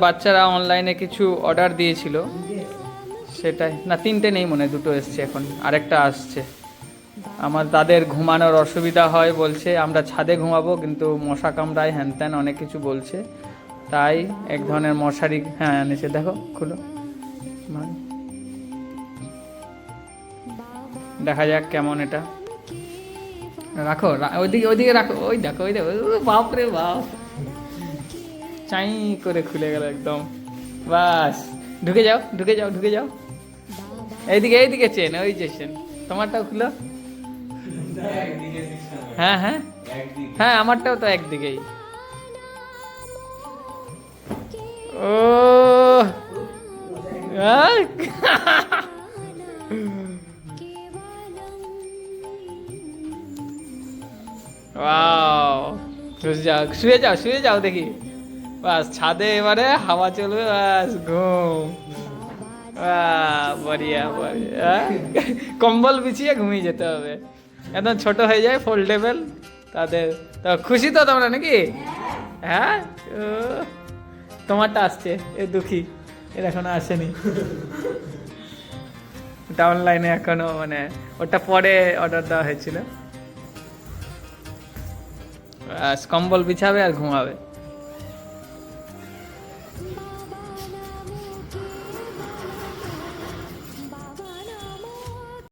বাচ্চারা অনলাইনে কিছু অর্ডার দিয়েছিল, সেটাই না, 3টে নেই মনে হয়, 2টো এসছে, এখন আরেকটা আসছে। আমার তাদের ঘুমানোর অসুবিধা হয় বলছে, আমরা ছাদে ঘুমাবো কিন্তু মশা কামড়ায়, হ্যান ত্যান অনেক কিছু বলছে, তাই এক ধরনের মশারি হ্যাঁ এনেছে, দেখো খুলো, দেখা যাক কেমন এটা। রাখো, ওইদিকে ওইদিকে রাখো, ওই দেখো, ওই দেখো, বাপ রে বাপ, চাই করে খুলে গেল একদম। বাস, ঢুকে যাও, ঢুকে যাও, ঢুকে যাও, এইদিকে এইদিকে চেন, ওই যে চেন, তোমারটাও খুলো। হ্যাঁ হ্যাঁ হ্যাঁ, আমারটাও তো একদিকেই। ও ওয়াও, শুয়ে যাও, শুয়ে যাও দেখি। বাস, ছাদে এবারে হাওয়া চলবে, বাস ঘুম। বড়িয়া বড়িয়া, কম্বল বিছিয়ে ঘুমিয়ে যেতে হবে, একদম ছোট হয়ে যায়, ফোল্ডেবল। তাদের তো খুশি তো তোমরা নাকি? হ্যাঁ, ও, তোমারটা আসছে, এ দুঃখী, এর এখনো আসেনি। ওটা অনলাইনে এখনো, মানে ওটা পরে অর্ডার দেওয়া হয়েছিল। কম্বল বিছাবে আর ঘুমাবে।